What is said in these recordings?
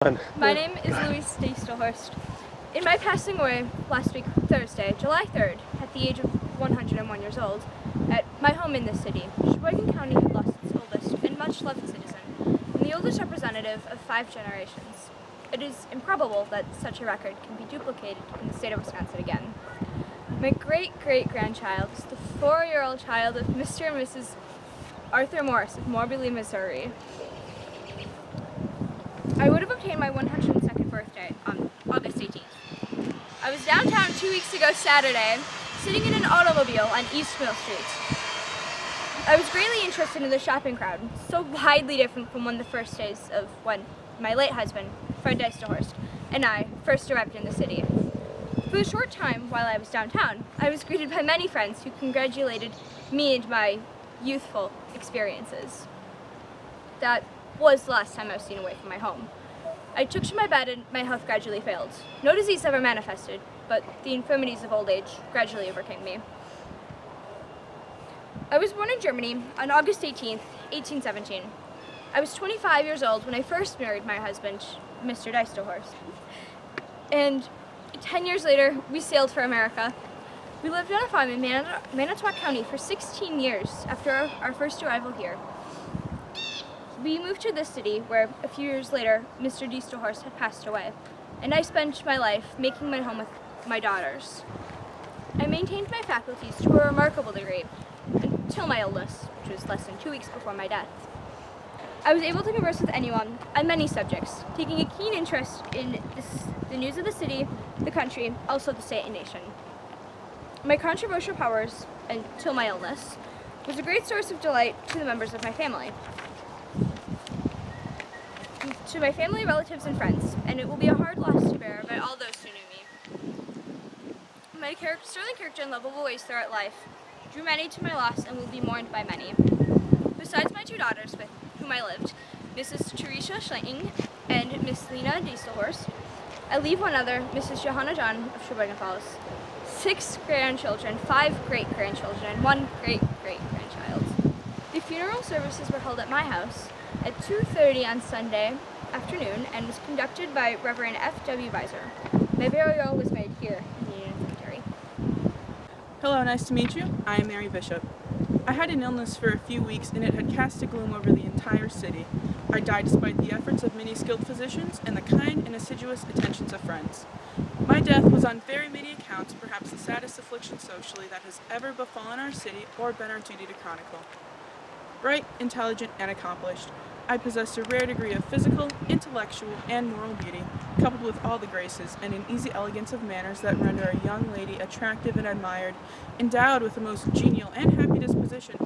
My name is Louise Diestelhorst. In my passing away last week, Thursday, July 3rd, at the age of 101 years old, at my home in this city, Sheboygan County had lost its oldest and much-loved citizen, and the oldest representative of 5 generations. It is improbable that such a record can be duplicated in the state of Wisconsin again. My great-great-grandchild is the 4-year-old child of Mr. and Mrs. Arthur Morris of Moberly, Missouri. I would have obtained my 102nd birthday on August 18th. I was downtown 2 weeks ago Saturday, sitting in an automobile on East Mill Street. I was greatly interested in the shopping crowd, so widely different from one of the first days of when my late husband, Fred Diestelhorst, and I first arrived in the city. For the short time while I was downtown, I was greeted by many friends who congratulated me and my youthful experiences. That was the last time I was seen away from my home. I took to my bed and my health gradually failed. No disease ever manifested, but the infirmities of old age gradually overcame me. I was born in Germany on August 18th, 1817. I was 25 years old when I first married my husband, Mr. Diestelhorst. And 10 years later, we sailed for America. We lived on a farm in Manitowoc County for 16 years after our first arrival here. We moved to this city where a few years later, Mr. Diestelhorst had passed away, and I spent my life making my home with my daughters. I maintained my faculties to a remarkable degree until my illness, which was less than 2 weeks before my death. I was able to converse with anyone on many subjects, taking a keen interest in the news of the city, the country, also the state and nation. My controversial powers, until my illness, was a great source of delight to the members of my family. To my family, relatives, and friends, and it will be a hard loss to bear by all those who knew me. My sterling character and lovable ways throughout life drew many to my loss and will be mourned by many. Besides my 2 daughters with whom I lived, Mrs. Teresa Schleiting and Miss Lena Diestelhorst, I leave one other, Mrs. Johanna John of Sheboygan Falls, 6 grandchildren, 5 great-grandchildren, and 1 great-great-grandchild. The funeral services were held at my house at 2:30 on Sunday afternoon and was conducted by Reverend F.W. Weiser. My burial was made here in the Union Cemetery. Hello, nice to meet you. I am Mary Bishop. I had an illness for a few weeks and it had cast a gloom over the entire city. I died despite the efforts of many skilled physicians and the kind and assiduous attentions of friends. My death was on very many accounts perhaps the saddest affliction socially that has ever befallen our city or been our duty to chronicle. Bright, intelligent, and accomplished, I possessed a rare degree of physical, intellectual, and moral beauty, coupled with all the graces and an easy elegance of manners that render a young lady attractive and admired, endowed with a most genial and happy disposition,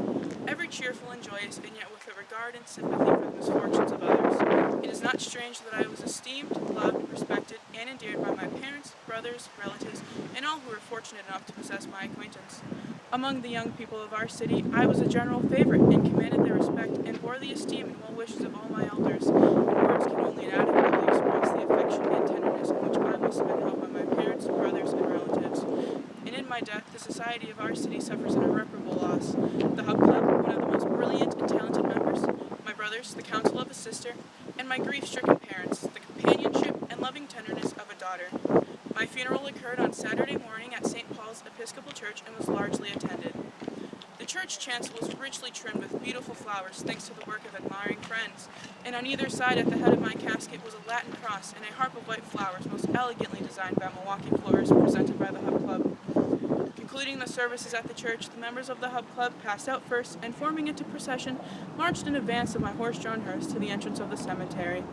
ever cheerful and joyous, and yet with a regard and sympathy for the misfortunes of others. It is not strange that I was esteemed, loved, respected, and endeared by my parents, brothers, relatives, and all who were fortunate enough to possess my acquaintance. Among the young people of our city, I was a general favorite and commanded their respect and bore the esteem and well wishes of all my elders. Words can only inadequately express the affection and tenderness in which I must have been held by my parents, brothers, and relatives. And in my death, the society of our city suffers an irreparable loss. The Hub Club, one of the most brilliant and talented members, my brothers, the counsel of a sister, and my grief-stricken parents, the companionship and loving tenderness of a daughter. My funeral occurred on Saturday morning at St. Paul's Episcopal Church and was largely attended. The church chancel was richly trimmed with beautiful flowers thanks to the work of admiring friends, and on either side at the head of my casket was a Latin cross and a harp of white flowers most elegantly designed by Milwaukee florists presented by the Hub Club. Concluding the services at the church, the members of the Hub Club passed out first and, forming into procession, marched in advance of my horse-drawn hearse to the entrance of the cemetery.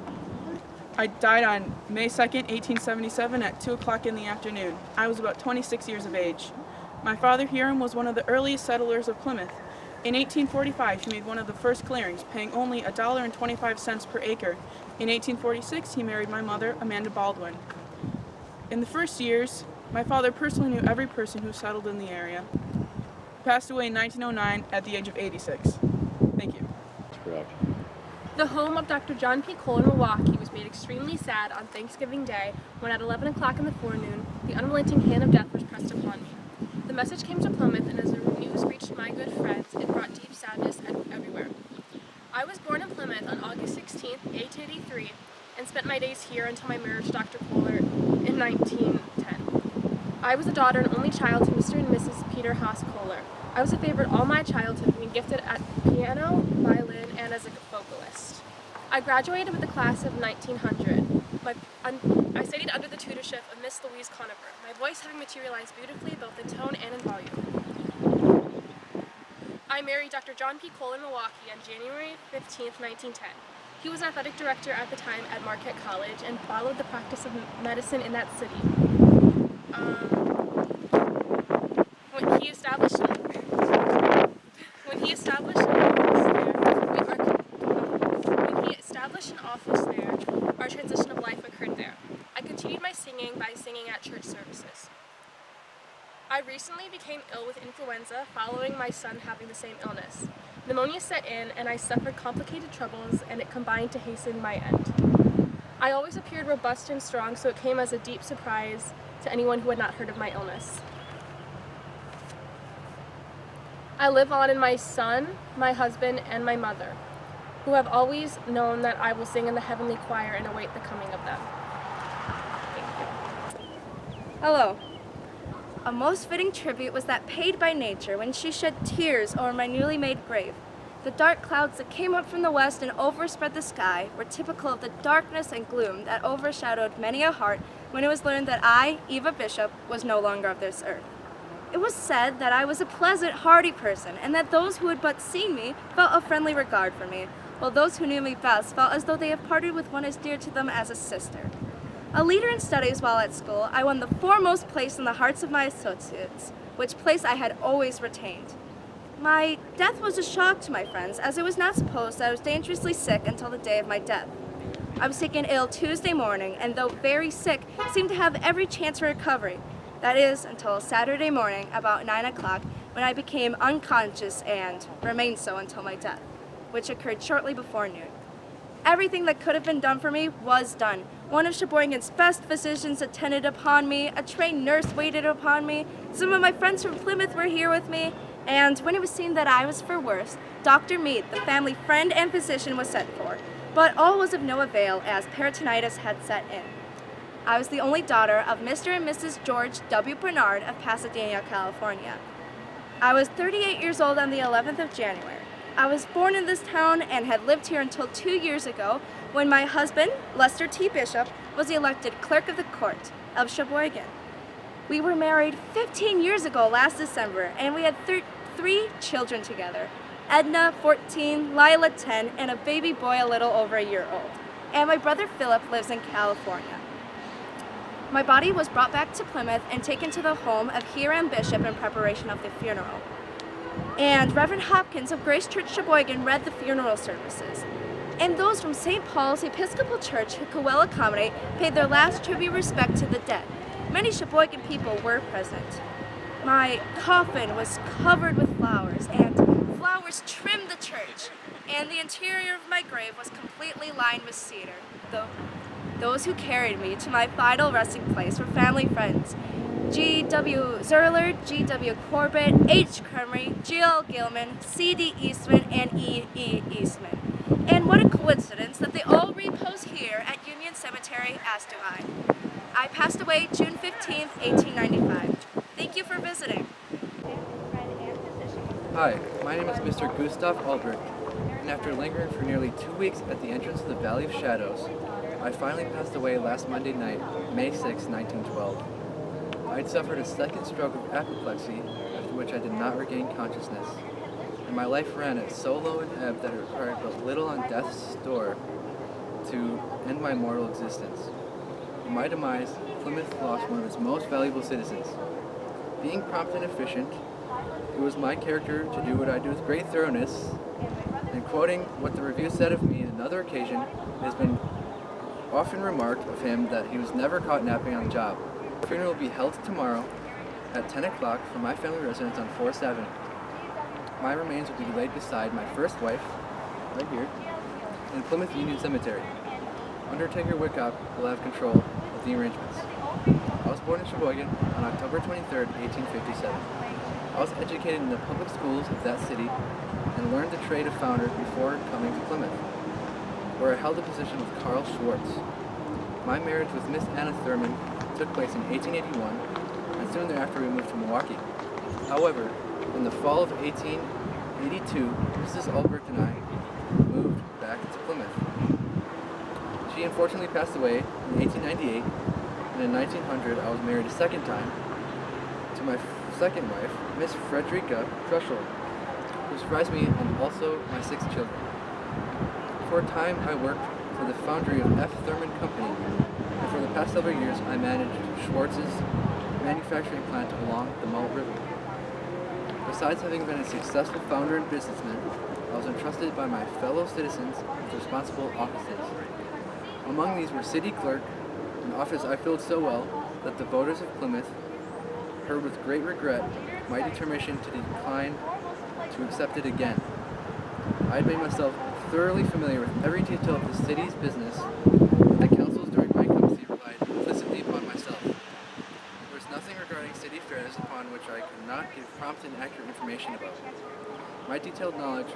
I died on May 2nd, 1877 at 2 o'clock in the afternoon. I was about 26 years of age. My father, Hiram, was one of the earliest settlers of Plymouth. In 1845, he made one of the first clearings, paying only $1.25 per acre. In 1846, he married my mother, Amanda Baldwin. In the first years, my father personally knew every person who settled in the area. He passed away in 1909 at the age of 86. Thank you. That's correct. The home of Dr. John P. Cole in Milwaukee was made extremely sad on Thanksgiving Day when at 11 o'clock in the forenoon, the unrelenting hand of death was pressed upon me. The message came to Plymouth, and as the news reached my good friends, it brought deep sadness everywhere. I was born in Plymouth on August 16, 1883, and spent my days here until my marriage to Dr. Kohler in 1910. I was a daughter and only child to Mr. and Mrs. Peter Haas Kohler. I was a favorite all my childhood, being gifted at piano, violin, and as a vocalist. I graduated with the class of 1900. I studied under the tutorship of Miss Louise Conover, my voice having materialized beautifully both in tone and in volume. I married Dr. John P. Cole in Milwaukee on January 15, 1910. He was an athletic director at the time at Marquette College and followed the practice of medicine in that city. When he established an office there, our transition of life occurred there. I continued my singing by singing at church services. I recently became ill with influenza following my son having the same illness. Pneumonia set in and I suffered complicated troubles, and it combined to hasten my end. I always appeared robust and strong, so it came as a deep surprise to anyone who had not heard of my illness. I live on in my son, my husband, and my mother, who have always known that I will sing in the heavenly choir and await the coming of them. Thank you. Hello. A most fitting tribute was that paid by nature when she shed tears over my newly made grave. The dark clouds that came up from the west and overspread the sky were typical of the darkness and gloom that overshadowed many a heart when it was learned that I, Eva Bishop, was no longer of this earth. It was said that I was a pleasant, hearty person, and that those who had but seen me felt a friendly regard for me, while those who knew me best felt as though they had parted with one as dear to them as a sister. A leader in studies while at school, I won the foremost place in the hearts of my associates, which place I had always retained. My death was a shock to my friends, as it was not supposed that I was dangerously sick until the day of my death. I was taken ill Tuesday morning, and though very sick, seemed to have every chance for recovery. That is, until Saturday morning, about 9 o'clock, when I became unconscious and remained so until my death, which occurred shortly before noon. Everything that could have been done for me was done. One of Sheboygan's best physicians attended upon me, a trained nurse waited upon me, some of my friends from Plymouth were here with me, and when it was seen that I was for worse, Dr. Mead, the family friend and physician, was sent for. But all was of no avail, as peritonitis had set in. I was the only daughter of Mr. and Mrs. George W. Bernard of Pasadena, California. I was 38 years old on the 11th of January. I was born in this town and had lived here until 2 years ago when my husband, Lester T. Bishop, was elected clerk of the court of Sheboygan. We were married 15 years ago last December, and we had 3 children together. Edna, 14, Lila, 10, and a baby boy a little over a year old. And my brother Philip lives in California. My body was brought back to Plymouth and taken to the home of Hiram Bishop in preparation of the funeral. And Reverend Hopkins of Grace Church Sheboygan read the funeral services. And those from St. Paul's Episcopal Church who could well accommodate paid their last tribute respect to the dead. Many Sheboygan people were present. My coffin was covered with flowers, and flowers trimmed the church, and the interior of my grave was completely lined with cedar. Those who carried me to my final resting place were family friends. G.W. Zerler, G.W. Corbett, H. Cremery, G.L. Gilman, C.D. Eastman, and E.E. Eastman. And what a coincidence that they all repose here at Union Cemetery, as do I. I passed away June 15th, 1895. Thank you for visiting. Hi, my name is Mr. Gustav Albrecht, and after lingering for nearly 2 weeks at the entrance to the Valley of Shadows, I finally passed away last Monday night, May 6, 1912. I had suffered a second stroke of apoplexy, after which I did not regain consciousness, and my life ran at so low an ebb that it required but little on death's door to end my mortal existence. In my demise, Plymouth lost one of its most valuable citizens. Being prompt and efficient, it was my character to do what I do with great thoroughness, and quoting what the review said of me on another occasion, it has been often remarked of him that he was never caught napping on the job. The funeral will be held tomorrow at 10 o'clock from my family residence on 4th Avenue. My remains will be laid beside my first wife, right here, in Plymouth Union Cemetery. Undertaker Wickopp will have control of the arrangements. I was born in Sheboygan on October 23, 1857. I was educated in the public schools of that city and learned the trade of founder before coming to Plymouth. where I held a position with Carl Schwartz. My marriage with Miss Anna Thurman took place in 1881, and soon thereafter we moved to Milwaukee. However, in the fall of 1882, Mrs. Albrecht and I moved back to Plymouth. She unfortunately passed away in 1898, and in 1900 I was married a second time to my second wife, Miss Frederica Trushell, who surprised me and also my 6 children. For a time I worked for the foundry of F. Thurman Company, and for the past several years I managed Schwartz's manufacturing plant along the Mull River. Besides having been a successful founder and businessman, I was entrusted by my fellow citizens with responsible offices. Among these were city clerk, an office I filled so well that the voters of Plymouth heard with great regret my determination to decline to accept it again. I had made myself thoroughly familiar with every detail of the city's business, and the councils during my incumbency relied implicitly upon myself. There was nothing regarding city affairs upon which I could not give prompt and accurate information about. My detailed knowledge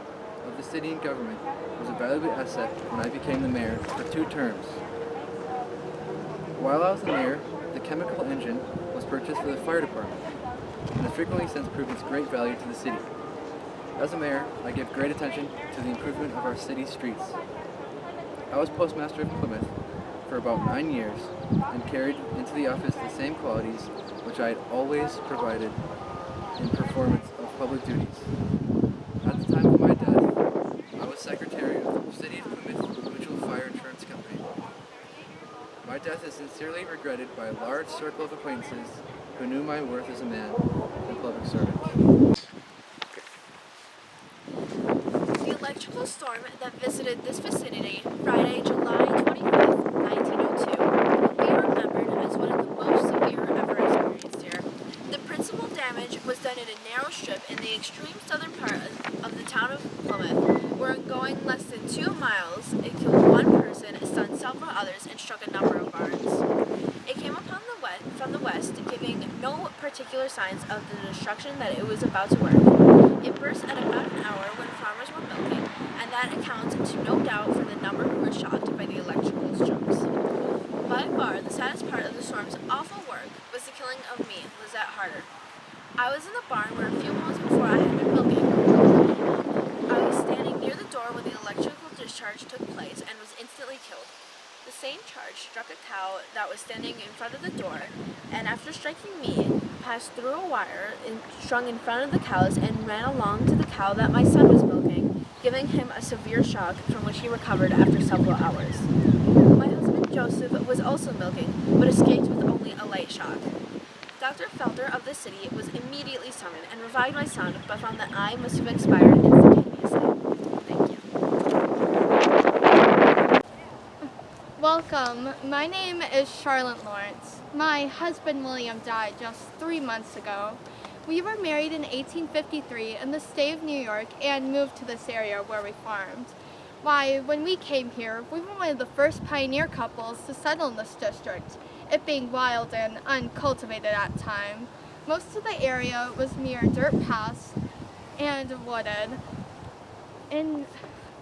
of the city and government was a valuable asset when I became the mayor for 2 terms. While I was the mayor, the chemical engine was purchased for the fire department, and has frequently since proved its great value to the city. As a mayor, I give great attention to the improvement of our city streets. I was postmaster of Plymouth for about 9 years and carried into the office the same qualities which I had always provided in performance of public duties. At the time of my death, I was secretary of the City of Plymouth Mutual Fire Insurance Company. My death is sincerely regretted by a large circle of acquaintances who knew my worth as a man and public servant. The electrical storm that visited this vicinity Friday, July 25th, 1902, will be remembered as one of the most severe ever experienced here. The principal damage was done in a narrow strip in the extreme southern part of the town of Plymouth, where going less than 2 miles, it killed 1 person, stunned several others, and struck a number of barns. It came upon from the west, giving no particular signs of the destruction that it was about to work. It burst at about an hour when farmers were milking, and that accounts to no doubt for the number who were shocked by the electrical strokes. By far, the saddest part of the storm's awful work was the killing of me, Lizette Harder. I was in the barn where a few moments before I had been milking. I was standing near the door when the electrical discharge took place and was instantly killed. The same charge struck a cow that was standing in front of the door, and after striking me, passed through a wire strung in front of the cows and ran along to the cow that my son was milking, giving him a severe shock from which he recovered after several hours. My husband Joseph was also milking, but escaped with only a light shock. Dr. Felder of the city was immediately summoned and revived my son, but found that I must have expired instantaneously. Thank you. Welcome. My name is Charlotte Lawrence. My husband William died just 3 months ago. We were married in 1853 in the state of New York and moved to this area where we farmed. Why, when we came here, we were one of the first pioneer couples to settle in this district, it being wild and uncultivated at the time. Most of the area was mere dirt paths and wooded.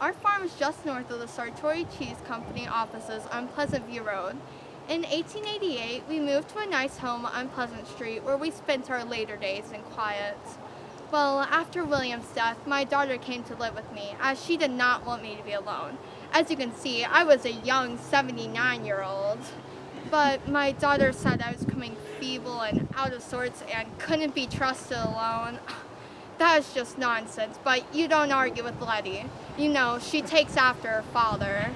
Our farm is just north of the Sartori Cheese Company offices on Pleasant View Road. In 1888, we moved to a nice home on Pleasant Street where we spent our later days in quiet. Well, after William's death, my daughter came to live with me, as she did not want me to be alone. As you can see, I was a young 79-year-old. But my daughter said I was becoming feeble and out of sorts and couldn't be trusted alone. That is just nonsense, but you don't argue with Letty. You know, she takes after her father.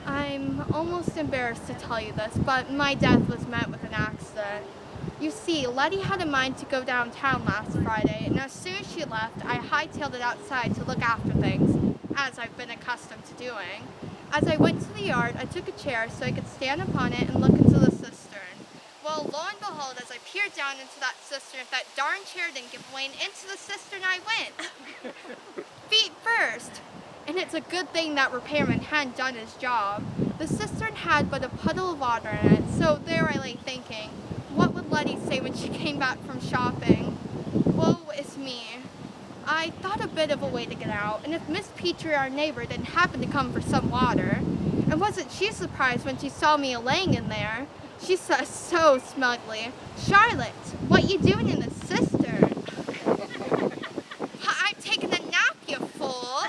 I'm almost embarrassed to tell you this, but my death was met with an accident. You see, Letty had in mind to go downtown last Friday, and as soon as she left, I hightailed it outside to look after things, as I've been accustomed to doing. As I went to the yard, I took a chair so I could stand upon it and look into the cistern. Well, lo and behold, as I peered down into that cistern, if that darn chair didn't give way, and into the cistern I went. Feet first. And it's a good thing that repairman hadn't done his job. The cistern had but a puddle of water in it, so there I lay thinking, what would Letty say when she came back from shopping? Woe is me. I thought a bit of a way to get out, and if Miss Petrie, our neighbor, didn't happen to come for some water, and wasn't she surprised when she saw me laying in there? She said so smugly, "Charlotte, what you doing in the cistern?" "I'm taking a nap, you fool."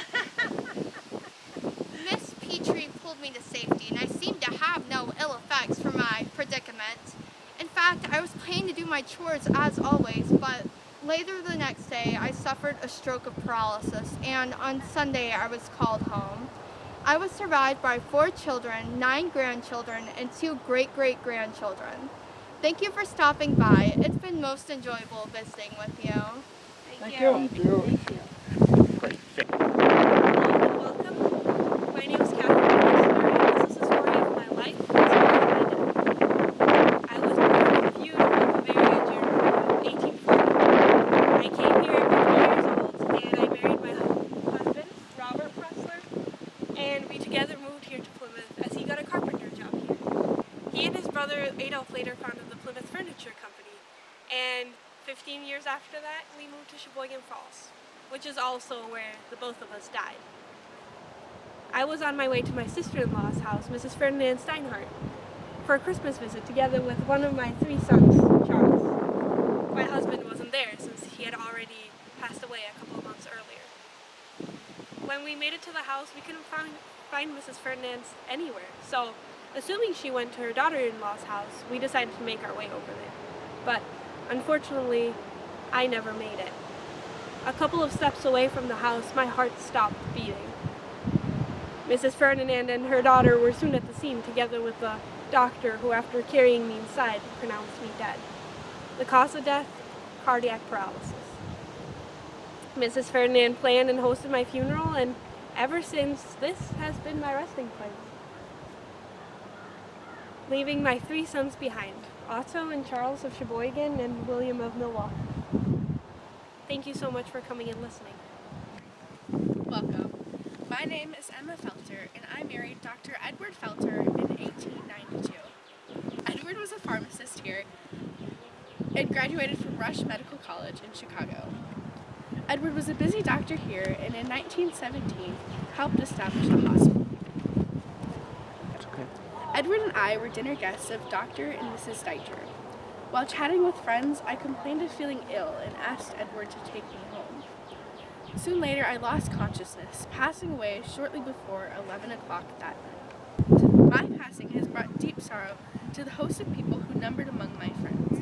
Miss Petrie pulled me to safety, and I seemed to have no ill effects from my predicament. In fact, I was planning to do my chores as always, but later the next day I suffered a stroke of paralysis, and on Sunday I was called home. I was survived by 4 children, 9 grandchildren, and 2 great-great-grandchildren. Thank you for stopping by. It's been most enjoyable visiting with you. Thank you. Welcome. My name is Catherine Kessler, and this is a story of my life and my death. I was born in Feud, Bavaria, during 1840. I came here at 50 years old, and I married my husband, Robert Pressler, and we together moved here to Plymouth as he got a carpenter job here. He and his brother Adolf later founded the Plymouth Furniture Company, and 15 years after that, we moved to Sheboygan Falls, which is also where the both of us died. I was on my way to my sister-in-law's house, Mrs. Ferdinand Steinhardt, for a Christmas visit together with one of my 3 sons, Charles. My husband wasn't there since he had already passed away a couple of months earlier. When we made it to the house, we couldn't find Mrs. Ferdinand's anywhere, so assuming she went to her daughter-in-law's house, we decided to make our way over there. But unfortunately, I never made it. A couple of steps away from the house, my heart stopped beating. Mrs. Ferdinand and her daughter were soon at the scene, together with the doctor who, after carrying me inside, pronounced me dead. The cause of death? Cardiac paralysis. Mrs. Ferdinand planned and hosted my funeral, and ever since, this has been my resting place. Leaving my 3 sons behind, Otto and Charles of Sheboygan and William of Milwaukee. Thank you so much for coming and listening. Welcome. My name is Emma Felter, and I married Dr. Edward Felter in 1892. Edward was a pharmacist here and graduated from Rush Medical College in Chicago. Edward was a busy doctor here, and in 1917 helped establish a hospital. Edward and I were dinner guests of Dr. and Mrs. Deitcher. While chatting with friends, I complained of feeling ill and asked Edward to take me home. Soon later, I lost consciousness, passing away shortly before 11 o'clock that night. My passing has brought deep sorrow to the host of people who numbered among my friends.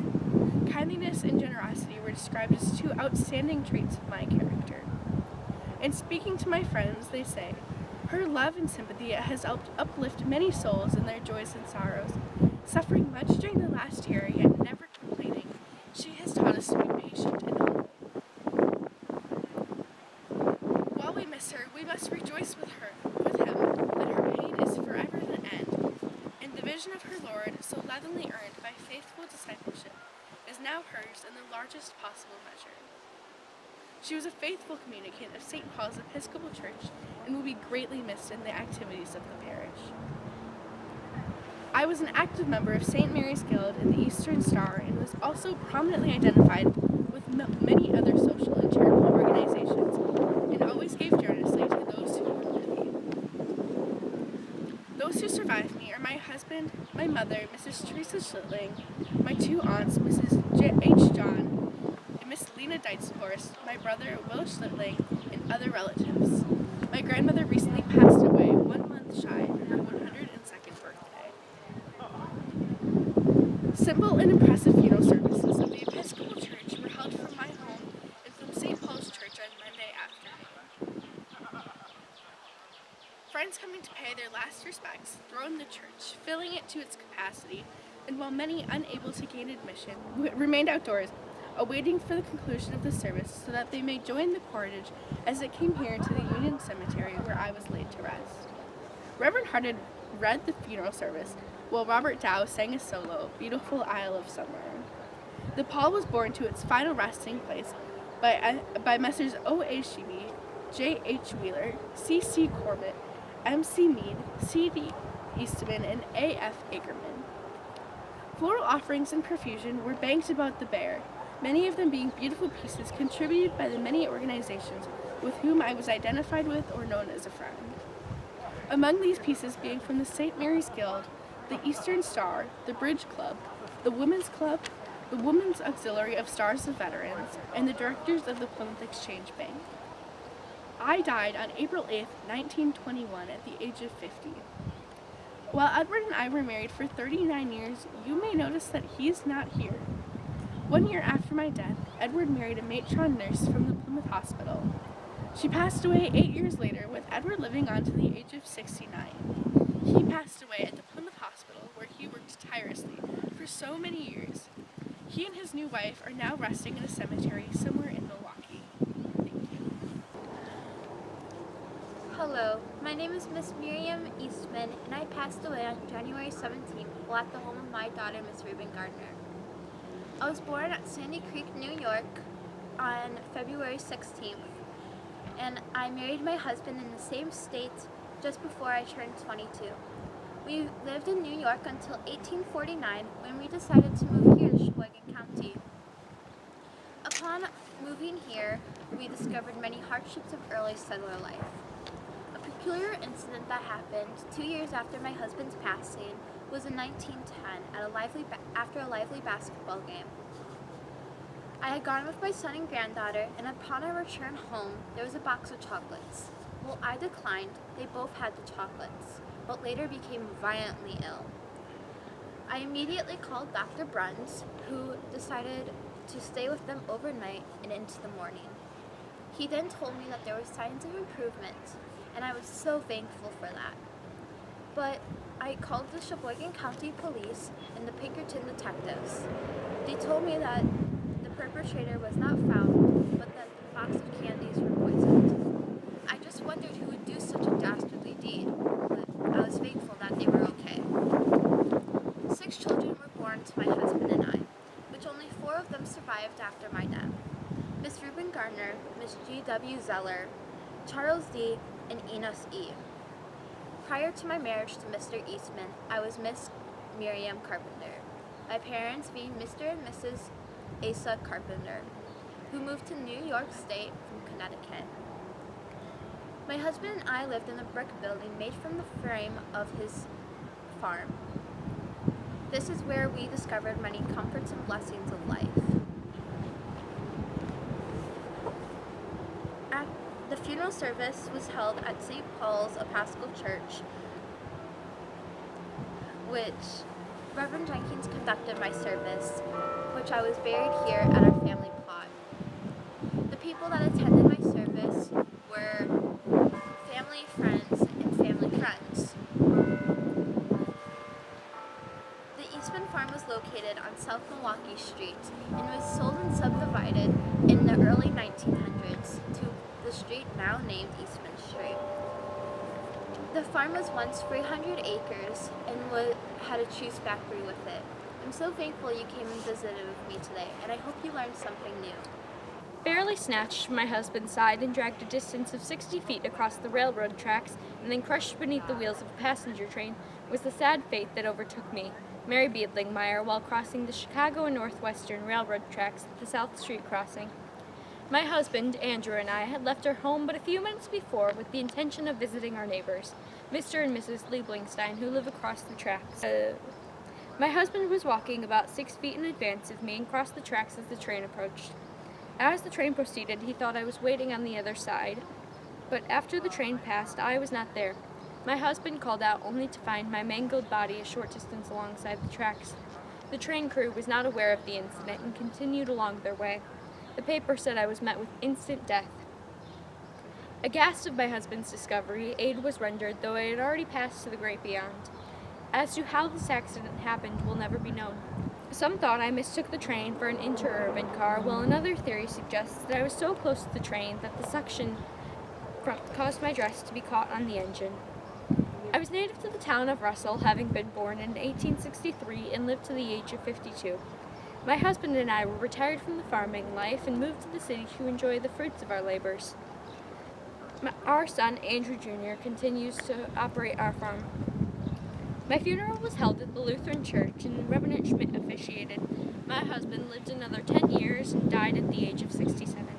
Kindliness and generosity were described as 2 outstanding traits of my character. In speaking to my friends, they say, "Her love and sympathy has helped uplift many souls in their joys and sorrows. Suffering much during the last year, yet never complaining, she has taught us to be patient and humble. While we miss her, we must rejoice with him, that her pain is forever at an end, and the vision of her Lord, so leavenly earned by faithful discipleship, is now hers in the largest possible measure. She was a faithful communicant of St. Paul's Episcopal Church and will be greatly missed in the activities of the parish. I was an active member of St. Mary's Guild in the Eastern Star and was also prominently identified with many other social and charitable organizations, and always gave generously to those who were worthy. Those who survived me are my husband, my mother, Mrs. Teresa Schlittling, my 2 aunts, Mrs. H. John, and Miss Lena Deitzhorst, my brother Will Schlittling, and other relatives. My grandmother recently passed away 1 month shy of her 102nd birthday. Simple and impressive funeral services of the Episcopal Church were held from my home and from St. Paul's Church on Monday afternoon. Friends coming to pay their last respects thronged the church, filling it to its capacity, and while many unable to gain admission remained outdoors, awaiting for the conclusion of the service so that they may join the cortege as it came here to the Union Cemetery where I was laid to rest. Reverend Hardin read the funeral service, while Robert Dow sang a solo, Beautiful Isle of Summer. The pall was borne to its final resting place by Messrs. O.A. Sheeby, J.H. Wheeler, C.C. Corbett, M.C. Mead, C.D. Eastman, and A.F. Agerman. Floral offerings and profusion were banked about the bier, many of them being beautiful pieces contributed by the many organizations with whom I was identified with or known as a friend. Among these pieces being from the St. Mary's Guild, the Eastern Star, the Bridge Club, the Women's Club, the Women's Auxiliary of Stars of Veterans, and the directors of the Plymouth Exchange Bank. I died on April 8, 1921 at the age of 50. While Edward and I were married for 39 years, you may notice that he is not here. 1 year after my death, Edward married a matron nurse from the Plymouth Hospital. She passed away 8 years later, with Edward living on to the age of 69. He passed away at the Plymouth Hospital, where he worked tirelessly for so many years. He and his new wife are now resting in a cemetery somewhere in Milwaukee. Thank you. Hello, my name is Miss Miriam Eastman, and I passed away on January 17th while at the home of my daughter, Miss Reuben Gardner. I was born at Sandy Creek, New York on February 16th, and I married my husband in the same state just before I turned 22. We lived in New York until 1849 when we decided to move here to Sheboygan County. Upon moving here, we discovered many hardships of early settler life. A peculiar incident that happened 2 years after my husband's passing was in 1910 after a lively basketball game. I had gone with my son and granddaughter, and upon our return home, there was a box of chocolates. Well, I declined. They both had the chocolates, but later became violently ill. I immediately called Dr. Bruns, who decided to stay with them overnight and into the morning. He then told me that there were signs of improvement, and I was so thankful for that. But I called the Sheboygan County Police and the Pinkerton detectives. They told me that the perpetrator was not found, but that the box of candies were poisoned. I just wondered who would do such a dastardly deed, but I was thankful that they were okay. 6 children were born to my husband and I, which only 4 of them survived after my death. Miss Reuben Gardner, Miss G.W. Zeller, Charles D., and Enos E. Prior to my marriage to Mr. Eastman, I was Miss Miriam Carpenter, my parents being Mr. and Mrs. Asa Carpenter, who moved to New York State from Connecticut. My husband and I lived in a brick building made from the frame of his farm. This is where we discovered many comforts and blessings of life. The funeral service was held at St. Paul's Episcopal Church, which Reverend Jenkins conducted my service, which I was buried here at our family plot. The people that attended my service were family, friends, and family friends. The Eastman Farm was located on South Milwaukee Street and was sold and subdivided in the early 1900s to the street now named Eastman Street. The farm was once 300 acres and had a cheese factory with it. I'm so thankful you came and visited with me today, and I hope you learned something new. Barely snatched from my husband's side and dragged a distance of 60 feet across the railroad tracks and then crushed beneath the wheels of a passenger train was the sad fate that overtook me, Mary Beedlingmeyer, while crossing the Chicago and Northwestern Railroad tracks at the South Street crossing. My husband, Andrew, and I had left our home but a few minutes before with the intention of visiting our neighbors, Mr. and Mrs. Lieblingstein, who live across the tracks. My husband was walking about 6 feet in advance of me and crossed the tracks as the train approached. As the train proceeded, he thought I was waiting on the other side, but after the train passed, I was not there. My husband called out only to find my mangled body a short distance alongside the tracks. The train crew was not aware of the incident and continued along their way. The paper said I was met with instant death. Aghast of my husband's discovery, aid was rendered, though I had already passed to the great beyond. As to how this accident happened will never be known. Some thought I mistook the train for an interurban car, while another theory suggests that I was so close to the train that the suction caused my dress to be caught on the engine. I was native to the town of Russell, having been born in 1863 and lived to the age of 52. My husband and I were retired from the farming life and moved to the city to enjoy the fruits of our labors. Our son, Andrew Jr., continues to operate our farm. My funeral was held at the Lutheran Church, and Reverend Schmidt officiated. My husband lived another 10 years and died at the age of 67.